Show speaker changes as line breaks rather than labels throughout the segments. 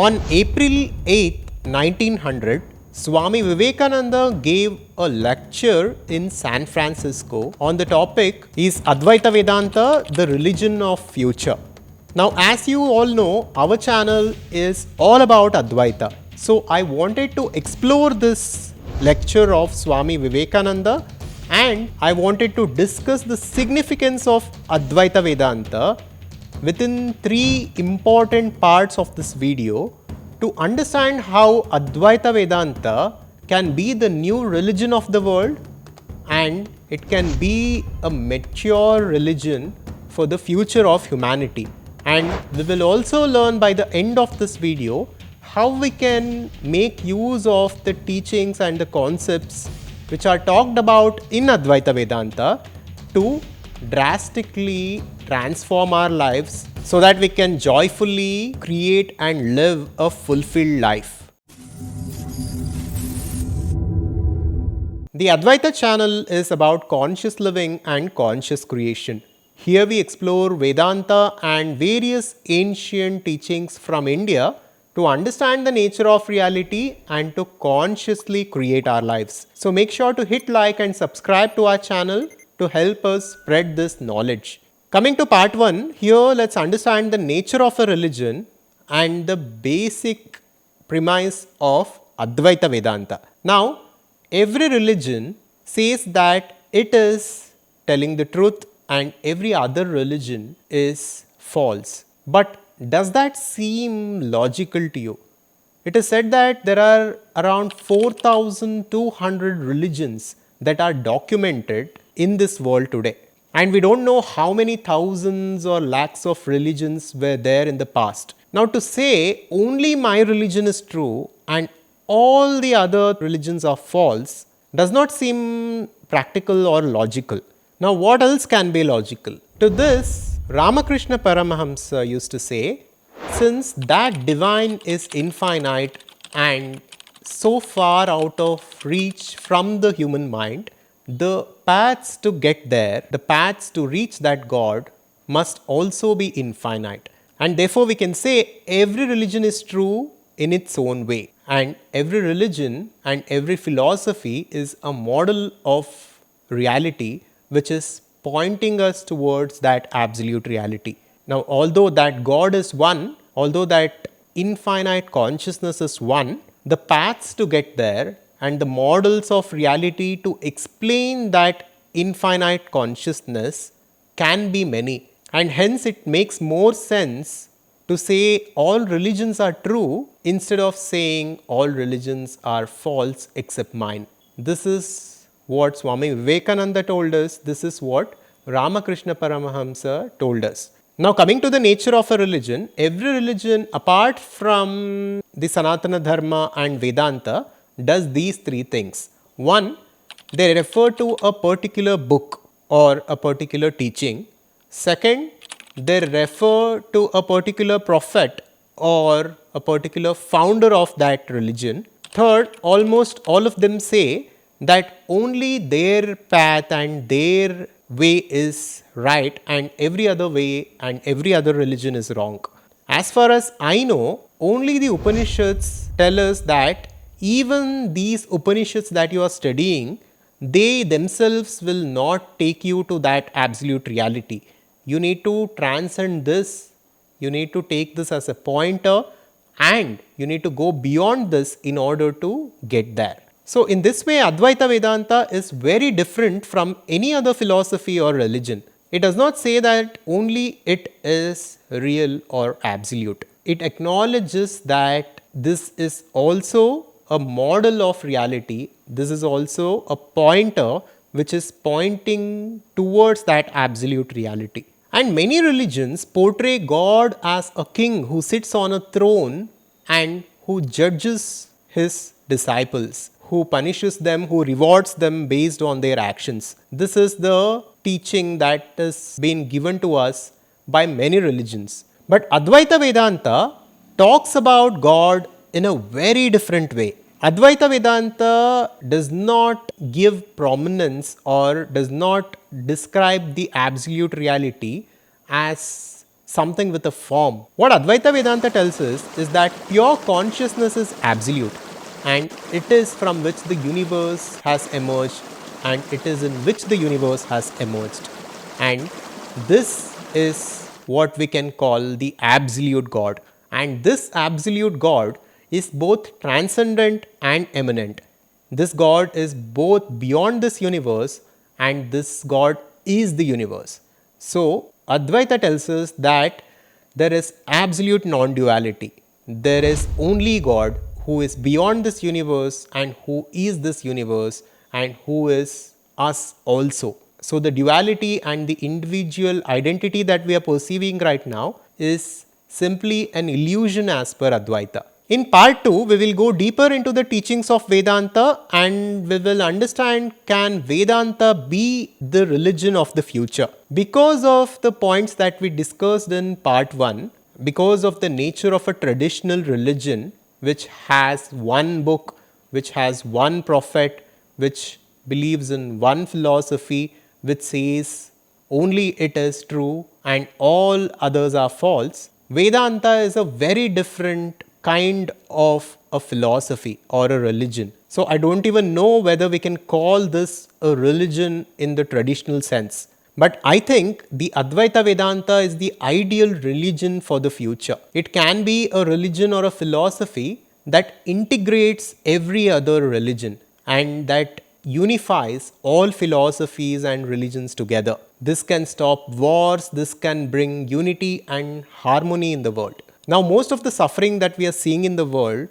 On April 8, 1900, Swami Vivekananda gave a lecture in San Francisco on the topic is Adhvaitha Vedanta the religion of future. Now, as you all know, our channel is all about Advaita. So, I wanted to explore this lecture of Swami Vivekananda and I wanted to discuss the significance of Advaita Vedanta within three important parts of this video to understand how Advaita Vedanta can be the new religion of the world and it can be a mature religion for the future of humanity. And we will also learn by the end of this video how we can make use of the teachings and the concepts which are talked about in Advaita Vedanta to drastically transform our lives so that we can joyfully create and live a fulfilled life. The Advaita channel is about conscious living and conscious creation. Here we explore Vedanta and various ancient teachings from India to understand the nature of reality and to consciously create our lives. So make sure to hit like and subscribe to our channel to help us spread this knowledge. Coming to part 1, here let's understand the nature of a religion and the basic premise of Advaita Vedanta. Now, every religion says that it is telling the truth and every other religion is false. But does that seem logical to you? It is said that there are around 4,200 religions that are documented in this world today. And we don't know how many thousands or lakhs of religions were there in the past. Now, to say only my religion is true and all the other religions are false does not seem practical or logical. Now, what else can be logical? To this, Ramakrishna Paramahamsa used to say, since that divine is infinite and so far out of reach from the human mind, the paths to get there, the paths to reach that God must also be infinite. And therefore, we can say every religion is true in its own way. And every religion and every philosophy is a model of reality which is pointing us towards that absolute reality. Now, although that God is one, although that infinite consciousness is one, the paths to get there and the models of reality to explain that infinite consciousness can be many. And hence it makes more sense to say all religions are true instead of saying all religions are false except mine. This is what Swami Vivekananda told us. This is what Ramakrishna Paramahamsa told us. Now, coming to the nature of a religion, every religion apart from the Sanatana Dharma and Vedanta does these three things. One, they refer to a particular book or a particular teaching. Second, they refer to a particular prophet or a particular founder of that religion. Third, almost all of them say that only their path and their way is right and every other way and every other religion is wrong. As far as I know, only the Upanishads tell us that even these Upanishads that you are studying, they themselves will not take you to that absolute reality. You need to transcend this, you need to take this as a pointer and you need to go beyond this in order to get there. So, in this way, Advaita Vedanta is very different from any other philosophy or religion. It does not say that only it is real or absolute. It acknowledges that this is also a model of reality. This is also a pointer which is pointing towards that absolute reality. And many religions portray God as a king who sits on a throne and who judges his disciples, who punishes them, who rewards them based on their actions. This is the teaching that has been given to us by many religions. But Advaita Vedanta talks about God in a very different way. Advaita Vedanta does not give prominence or does not describe the absolute reality as something with a form. What Advaita Vedanta tells us is that pure consciousness is absolute, and it is from which the universe has emerged, and it is in which the universe has emerged. And this is what we can call the absolute God. And this absolute God is both transcendent and immanent. This God is both beyond this universe, and this God is the universe. So, Advaita tells us that there is absolute non duality. There is only God who is beyond this universe and who is this universe and who is us also. So, the duality and the individual identity that we are perceiving right now is simply an illusion as per Advaita. In part 2, we will go deeper into the teachings of Vedanta, and we will understand, can Vedanta be the religion of the future? Because of the points that we discussed in part 1, because of the nature of a traditional religion which has one book, which has one prophet, which believes in one philosophy, which says only it is true and all others are false, Vedanta is a very different kind of a philosophy or a religion. So I don't even know whether we can call this a religion in the traditional sense. But I think the Advaita Vedanta is the ideal religion for the future. It can be a religion or a philosophy that integrates every other religion and that unifies all philosophies and religions together. This can stop wars, this can bring unity and harmony in the world. Now, most of the suffering that we are seeing in the world,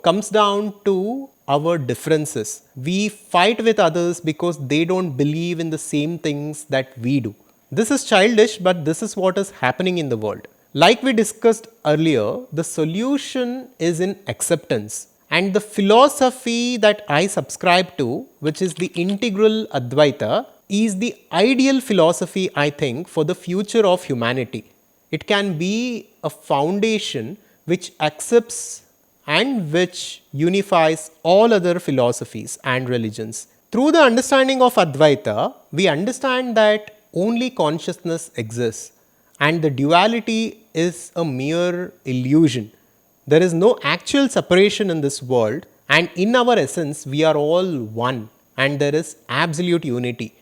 comes down to our differences. We fight with others because they don't believe in the same things that we do. This is childish, but this is what is happening in the world. Like we discussed earlier, the solution is in acceptance. And the philosophy that I subscribe to, which is the integral Advaita, is the ideal philosophy, I think, for the future of humanity. It can be a foundation which accepts and which unifies all other philosophies and religions. Through the understanding of Advaita, we understand that only consciousness exists and the duality is a mere illusion. There is no actual separation in this world, and in our essence, we are all one, and there is absolute unity.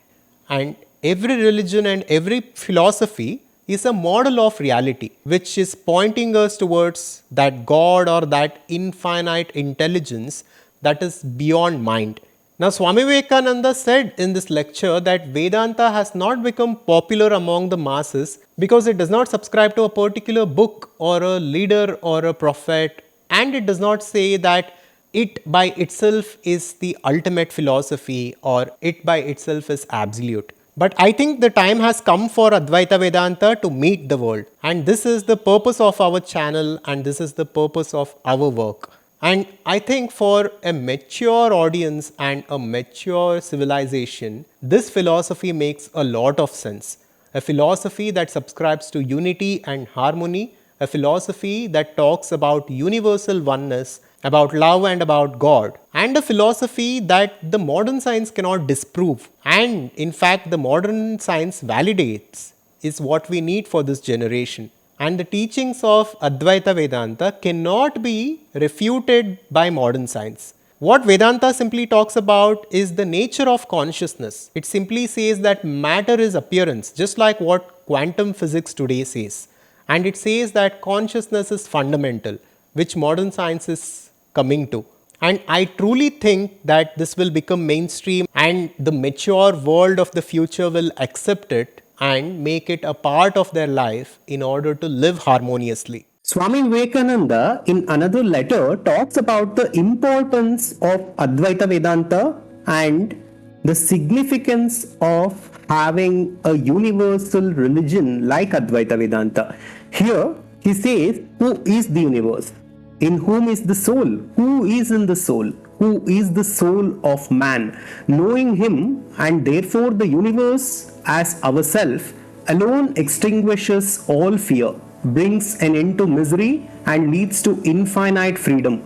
And every religion and every philosophy is a model of reality, which is pointing us towards that God or that infinite intelligence that is beyond mind. Now, Swami Vivekananda said in this lecture that Vedanta has not become popular among the masses because it does not subscribe to a particular book or a leader or a prophet, and it does not say that it by itself is the ultimate philosophy or it by itself is absolute. But I think the time has come for Advaita Vedanta to meet the world, and this is the purpose of our channel and this is the purpose of our work. And I think for a mature audience and a mature civilization, this philosophy makes a lot of sense. A philosophy that subscribes to unity and harmony, a philosophy that talks about universal oneness, about love and about God, and a philosophy that the modern science cannot disprove. And in fact, the modern science validates is what we need for this generation. And the teachings of Advaita Vedanta cannot be refuted by modern science. What Vedanta simply talks about is the nature of consciousness. It simply says that matter is appearance, just like what quantum physics today says. And it says that consciousness is fundamental, which modern science is coming to. And I truly think that this will become mainstream and the mature world of the future will accept it and make it a part of their life in order to live harmoniously.
Swami Vivekananda in another letter talks about the importance of Advaita Vedanta and the significance of having a universal religion like Advaita Vedanta. Here he says, who is the universe? In whom is the soul? Who is in the soul? Who is the soul of man? Knowing him and therefore the universe as ourself alone extinguishes all fear, brings an end to misery and leads to infinite freedom.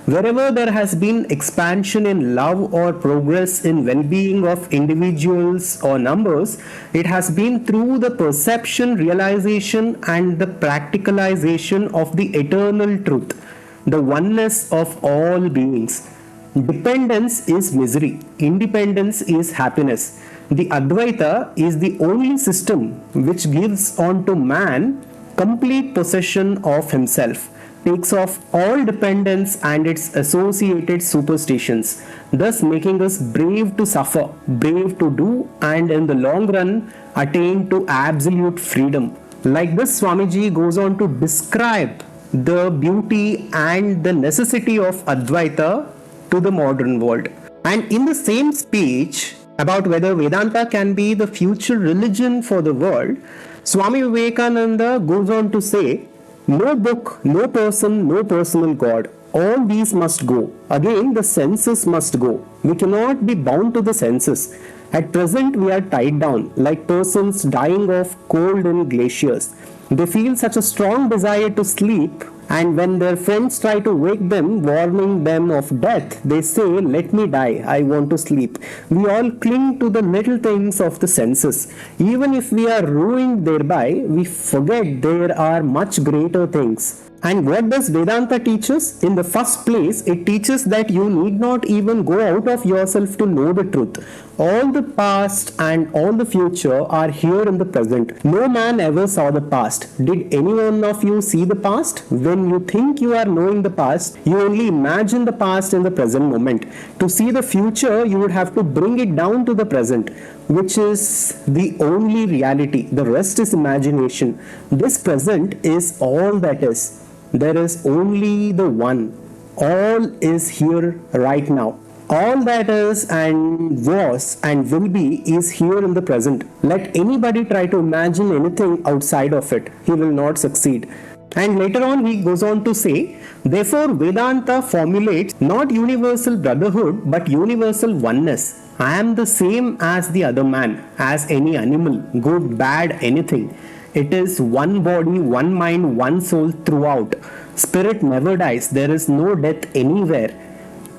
Wherever there has been expansion in love or progress in well-being of individuals or numbers, it has been through the perception, realization and the practicalization of the eternal truth, the oneness of all beings. Dependence is misery, independence is happiness. The Advaita is the only system which gives unto man complete possession of himself, takes off all dependence and its associated superstitions, thus making us brave to suffer, brave to do, and in the long run attain to absolute freedom. Like this, Swamiji goes on to describe the beauty and the necessity of Advaita to the modern world. And in the same speech about whether Vedanta can be the future religion for the world, Swami Vivekananda goes on to say, no book, no person, no personal God. All these must go. Again, the senses must go. We cannot be bound to the senses. At present, we are tied down like persons dying of cold in glaciers. They feel such a strong desire to sleep, and when their friends try to wake them, warning them of death, they say, let me die, I want to sleep. We all cling to the little things of the senses. Even if we are ruined thereby, we forget there are much greater things. And what does Vedanta teach us? In the first place, it teaches that you need not even go out of yourself to know the truth. All the past and all the future are here in the present. No man ever saw the past. Did any one of you see the past? When you think you are knowing the past, you only imagine the past in the present moment. To see the future, you would have to bring it down to the present, which is the only reality. The rest is imagination. This present is all that is. There is only the one. All is here right now. All that is and was and will be is here in the present. Let anybody try to imagine anything outside of it. He will not succeed. And later on he goes on to say, therefore Vedanta formulates not universal brotherhood but universal oneness. I am the same as the other man, as any animal, good, bad, anything. It is one body, one mind, one soul throughout. Spirit never dies. There is no death anywhere.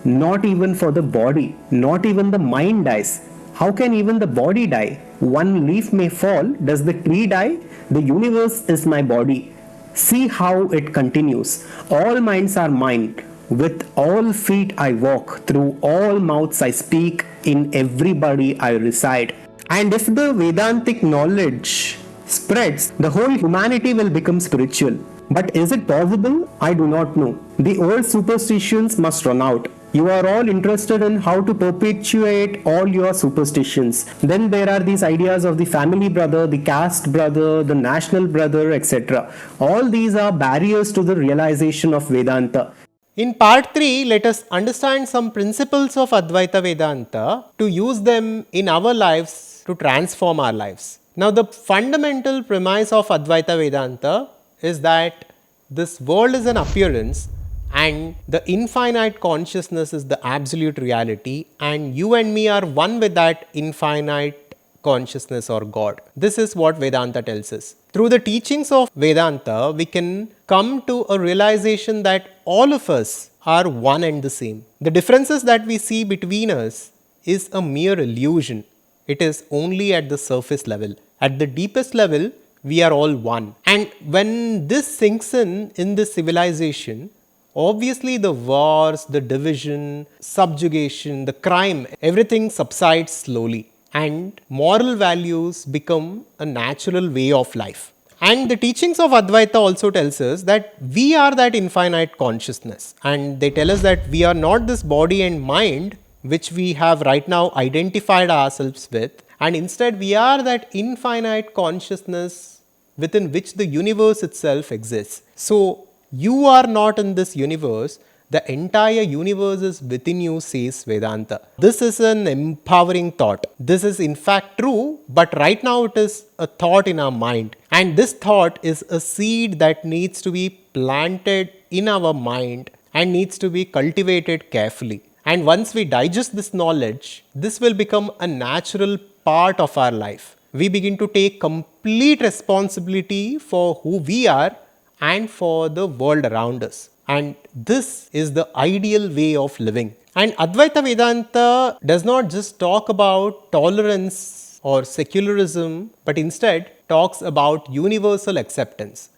Not even for the body. Not even the mind dies. How can even the body die? One leaf may fall. Does the tree die? The universe is my body. See how it continues. All minds are mine. With all feet I walk. Through all mouths I speak. In everybody I reside. And if the Vedantic knowledge spreads, the whole humanity will become spiritual. But is it possible? I do not know. The old superstitions must run out. You are all interested in how to perpetuate all your superstitions. Then there are these ideas of the family brother, the caste brother, the national brother, etc. All these are barriers to the realization of Vedanta.
In part 3, let us understand some principles of Advaita Vedanta to use them in our lives to transform our lives. Now, the fundamental premise of Advaita Vedanta is that this world is an appearance and the infinite consciousness is the absolute reality, and you and me are one with that infinite consciousness or God. This is what Vedanta tells us. Through the teachings of Vedanta, we can come to a realization that all of us are one and the same. The differences that we see between us is a mere illusion. It is only at the surface level. At the deepest level, we are all one. And when this sinks in this civilization, obviously the wars, the division, subjugation, the crime, everything subsides slowly. And moral values become a natural way of life. And the teachings of Advaita also tells us that we are that infinite consciousness. And they tell us that we are not this body and mind which we have right now identified ourselves with. And instead we are that infinite consciousness within which the universe itself exists. So you are not in this universe. The entire universe is within you, says Vedanta. This is an empowering thought. This is in fact true, but right now it is a thought in our mind. And this thought is a seed that needs to be planted in our mind and needs to be cultivated carefully. And once we digest this knowledge, this will become a natural part of our life. We begin to take complete responsibility for who we are and for the world around us. And this is the ideal way of living. And Advaita Vedanta does not just talk about tolerance or secularism, but instead talks about universal acceptance.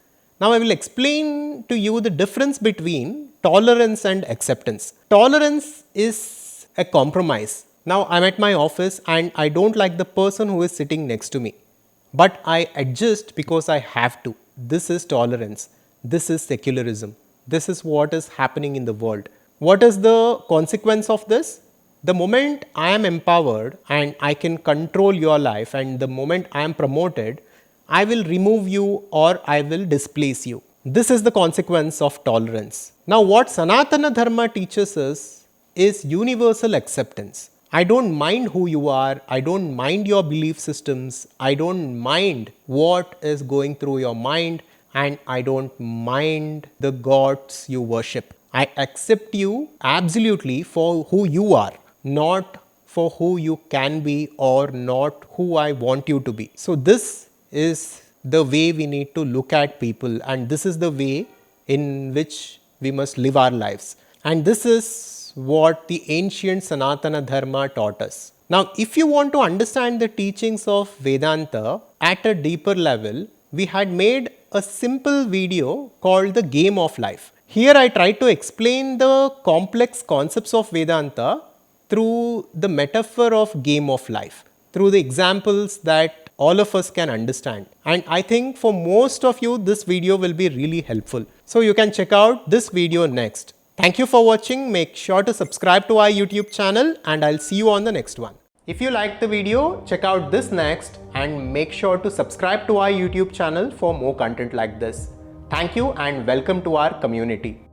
Now, I will explain to you the difference between tolerance and acceptance. Tolerance is a compromise. Now, I'm at my office and I don't like the person who is sitting next to me, but I adjust because I have to. This is tolerance. This is secularism. This is what is happening in the world. What is the consequence of this? The moment I am empowered and I can control your life, and the moment I am promoted, I will remove you or I will displace you. This is the consequence of tolerance. Now, what Sanatana Dharma teaches us is universal acceptance. I don't mind who you are, I don't mind your belief systems, I don't mind what is going through your mind, and I don't mind the gods you worship. I accept you absolutely for who you are, not for who you can be or not who I want you to be. So, this is the way we need to look at people, and this is the way in which we must live our lives. And this is what the ancient Sanatana Dharma taught us. Now, if you want to understand the teachings of Vedanta at a deeper level, we had made a simple video called The Game of Life. Here I try to explain the complex concepts of Vedanta through the metaphor of game of life, through the examples that all of us can understand. And I think for most of you, this video will be really helpful. So you can check out this video next. Thank you for watching. Make sure to subscribe to our YouTube channel, and I'll see you on the next one. If you liked the video, check out this next and make sure to subscribe to our YouTube channel for more content like this. Thank you and welcome to our community.